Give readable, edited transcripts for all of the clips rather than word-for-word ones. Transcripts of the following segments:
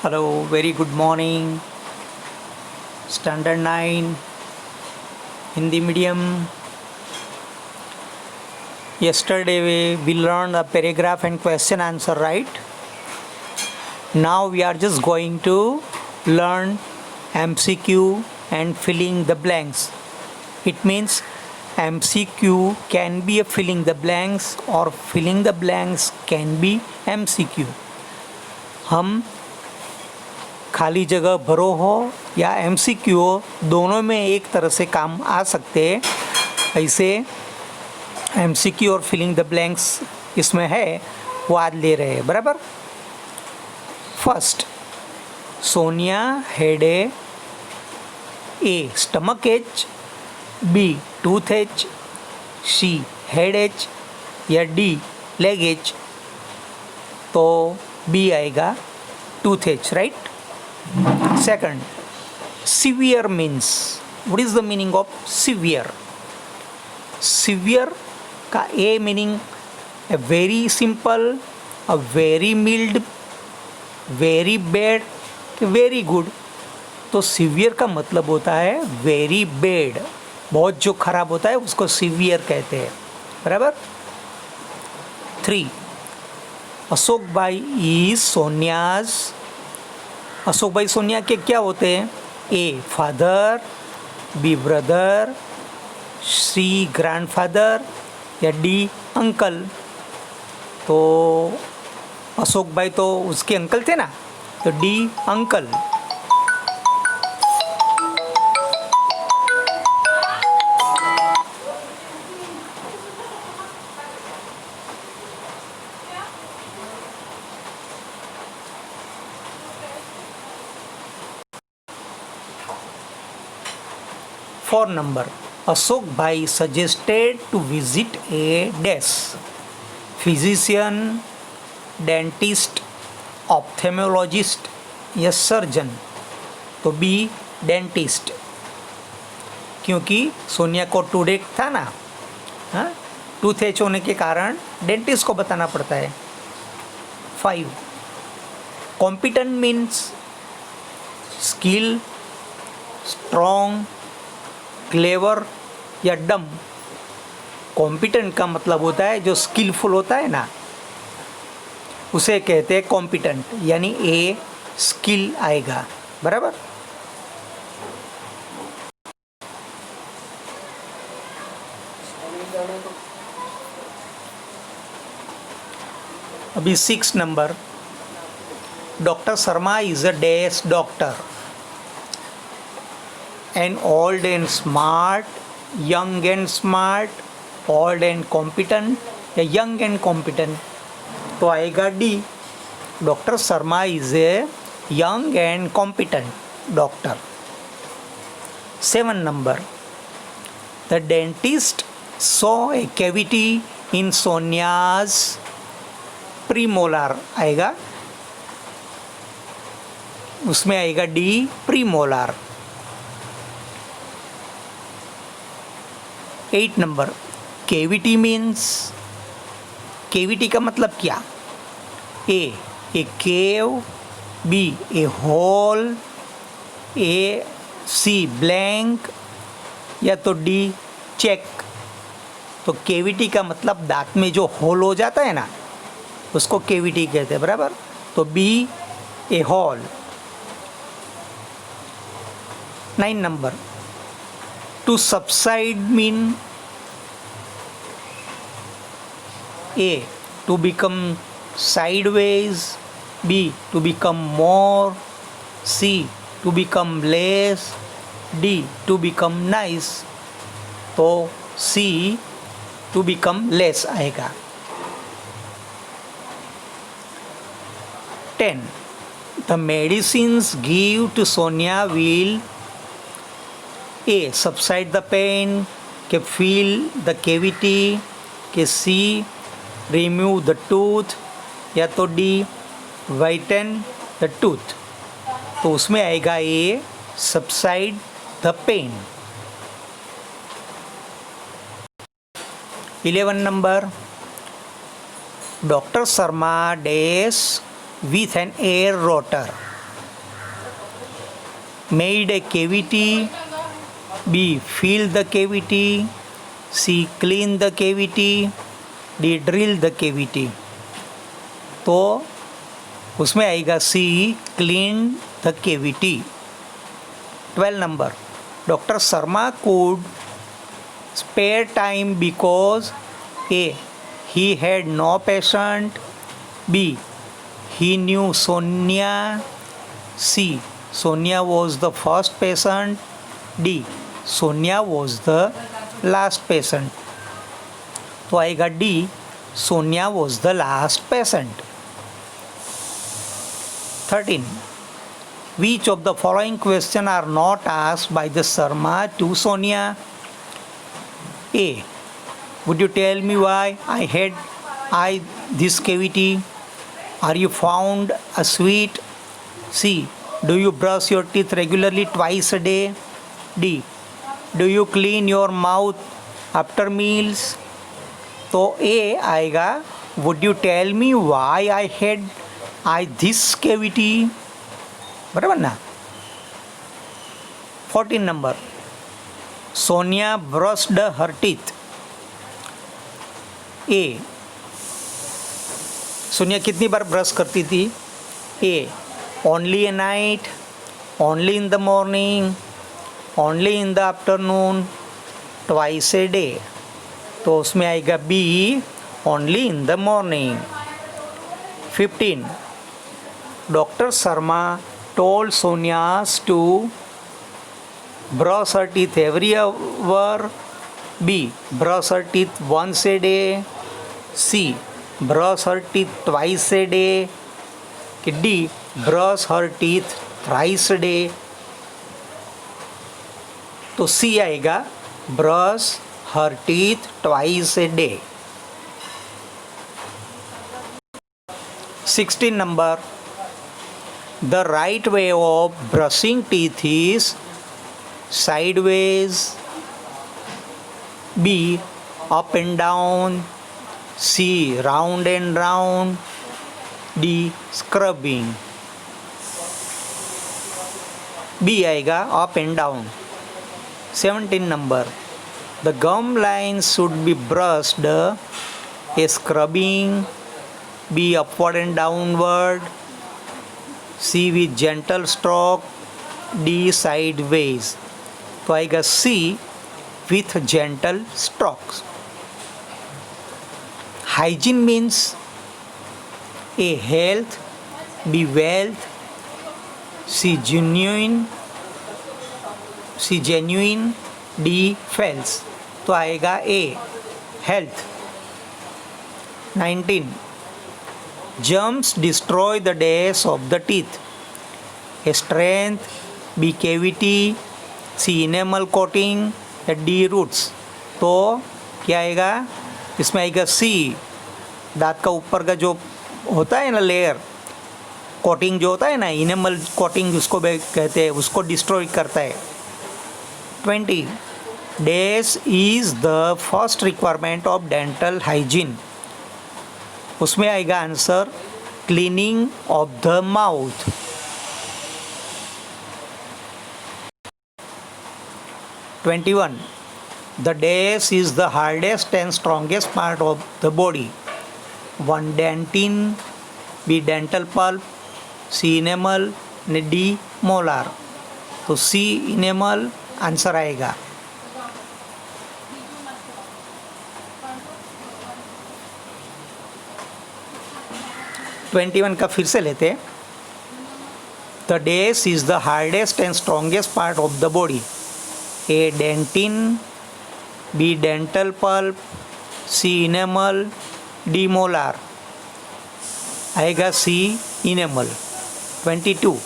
Hello, very good morning. Standard 9, Hindi medium. Yesterday we learned a paragraph and question answer, right? Now we are just going to learn MCQ and filling the blanks. It means MCQ can be a filling the blanks or filling the blanks can be MCQ. हम खाली जगह भरो हो या MCQ हो, दोनों में एक तरह से काम आ सकते हैं. ऐसे MCQ और फिलिंग द ब्लैंक्स इसमें है, वो आज ले रहे हैं. बराबर. First, Sonia had a stomach ache, B tooth ache, C head ache या डी लेग एच. तो बी आएगा tooth ache, right. Second, severe means. What is the meaning of severe? Severe का A meaning a very simple, a very mild, very bad, very good. तो severe का मतलब होता है very bad, बहुत जो खराब होता है उसको severe कहते हैं. बराबर. 3, अशोक भाई is सोनियाज. अशोक भाई सोनिया के क्या होते हैं? A father, B brother, C grandfather या डी अंकल. तो अशोक भाई तो उसके अंकल थे ना, तो D uncle. Four number, Ashok भाई suggested to visit a dash. Physician, dentist, ophthalmologist या सर्जन. तो बी डेंटिस्ट, क्योंकि सोनिया को टूडेक था ना, हाँ, टूथ एच होने के कारण डेंटिस्ट को बताना पड़ता है. 5, competent means skill, strong, clever या डम. कॉम्पिटेंट का मतलब होता है जो स्किलफुल होता है ना, उसे कहते हैं कॉम्पिटेंट, यानी ए स्किल आएगा. बराबर. अभी 6 number, doctor Sharma is a dash doctor. And old and smart, young and smart, old and competent या young and competent. तो आएगा D. Doctor Sharma is a young and competent doctor. 7 number, the dentist saw a cavity in सोनियाज premolar. आएगा, उसमें आएगा D premolar. 8 number, cavity means. Cavity का मतलब क्या? ए केव, B a whole, A C blank या तो डी चेक. तो केविटी का मतलब दांत में जो होल हो जाता है ना, उसको केविटी कहते हैं. बराबर. तो B a hole. 9 number, to subside mean a to become sideways, B to become more, C to become less, D to become nice. तो C to become less आएगा. 10, the medicines give to Sonia will A subside the pain, के fill the cavity, के C remove the tooth या तो D whiten the tooth. तो उसमें आएगा ए subside the pain. 11 number, doctor Sharma dash with an air rotor. made a cavity, B fill the cavity, C clean the cavity, D drill the cavity. तो उसमें आएगा C clean the cavity. 12 number. Dr. Sharma could spare time because A. He had no patient, B. He knew Sonia, C. Sonia was the first patient, D. Sonia was the last patient. तो आएगा D. Sonia was the last patient. 13. Which of the following questions are not asked by the Sharma to Sonia? A. Would you tell me why I had this cavity? Are you found a sweet? C. Do you brush your teeth regularly twice a day? D. Do you clean your mouth after meals? तो A आएगा Would you tell me why I had this cavity? बराबर ना. 14 number. Sonia brushed her teeth. A. Sonia कितनी बार brush करती थी? A. Only at night, only in the morning, only in the afternoon, twice a day. तो उसमें आएगा B. Only in the morning. 15. Dr. Sharma told Sonia to brush her teeth every hour. B. Brush her teeth once a day. C. Brush her teeth twice a day. D. Brush her teeth thrice a day. तो C आएगा brush her teeth twice a day. 16 number. The right way of brushing teeth is sideways, B up and down, C round and round, D scrubbing. B आएगा up and down. 17 number. The gum lines should be brushed A scrubbing, B upward and downward, C with gentle stroke, D sideways. तो आएगा C with gentle strokes. Hygiene means A health, B wealth, C genuine, D false. तो आएगा A health. 19. Germs destroy the days of the teeth. A strength, B cavity, C enamel coating, D roots. तो क्या आएगा? इसमें आएगा C. दांत का ऊपर का जो होता है ना लेयर, कोटिंग जो होता है ना, इनेमल कोटिंग उसको कहते हैं, उसको डिस्ट्रॉय करता है. 20. Days is the first requirement of dental hygiene. उसमें आएगा answer cleaning of the mouth. 21. The days is the hardest and strongest part of the body. 1. Dentin, B. Dental pulp, C. Enamel, D. molar. तो C. enamel answer आएगा. 21 का फिर से लेते हैं. The days is the hardest and strongest part of the body. A. dentin, B. dental pulp, C. enamel, D. molar. आएगा C. enamel. 22.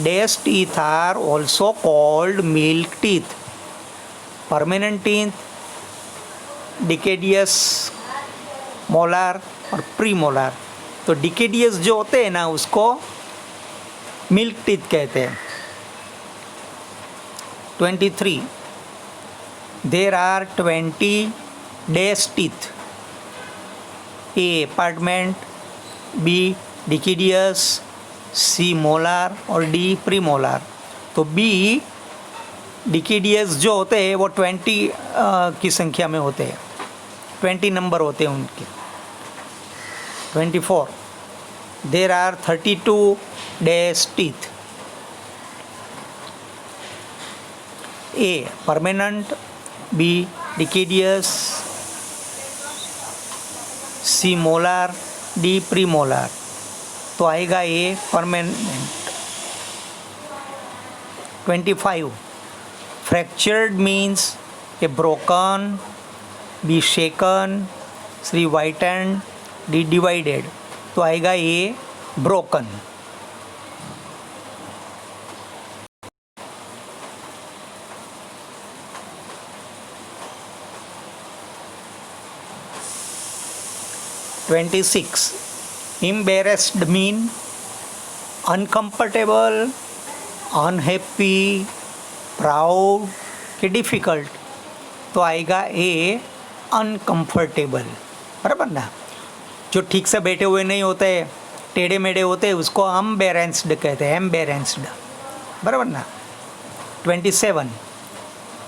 Dash teeth are also called milk teeth. Permanent teeth, deciduous, molar और premolar. तो डिकेडियस जो होते हैं ना उसको milk teeth कहते हैं. 23. There are 20 dash teeth. A apartment, B deciduous, C molar और डी प्रीमोलार. तो बी डिकेडियस जो होते हैं वो 20 की संख्या में होते हैं, 20 नंबर होते हैं उनके। 24 there are 32 dash teeth. A permanent, B deciduous, C molar, D premolar. तो आएगा A permanent. 25 fractured means A broken, B shaken, C whitened, D divided. तो आएगा A broken. embarrassed mean uncomfortable, unhappy, proud कि difficult. तो आएगा ए uncomfortable, बराबर ना। जो ठीक से बैठे हुए नहीं होते, टेढ़े मेढ़े होते हैं, उसको एम्बैरेस्ड कहते हैं, एम्बैरेस्ड, बराबर ना। 27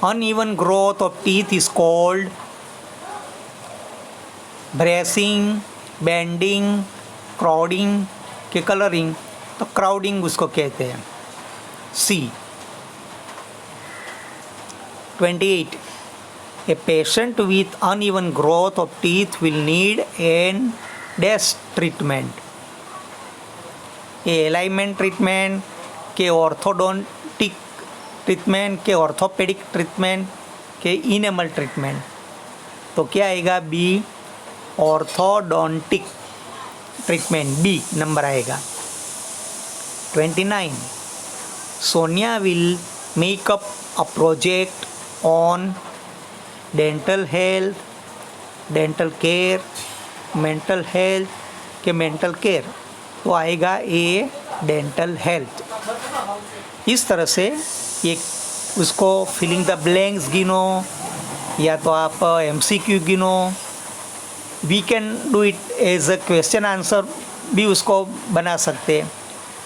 uneven growth of teeth is called bracing, bending, crowding के कलरिंग। तो क्राउडिंग उसको कहते हैं, C. 28 a patient with uneven growth of teeth will need an dash treatment. A alignment treatment, के ऑर्थोडोंटिक ट्रीटमेंट, के ऑर्थोपेडिक ट्रीटमेंट, के enamel treatment. तो क्या आएगा B orthodontic treatment, B number आएगा। 29 Sonia will make up a project on dental health, dental care, mental health के mental care. तो आएगा ए डेंटल हेल्थ। इस तरह से ये उसको फिलिंग द ब्लैंक्स गिनो, या तो आप MCQ गिनो। We can do it as a question answer भी उसको बना सकते।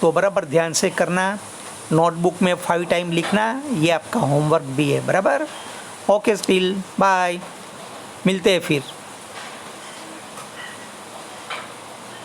तो बराबर ध्यान से करना, नोटबुक में 5 टाइम लिखना, ये आपका होमवर्क भी है, बराबर। ओके स्टिल बाय, मिलते हैं फिर।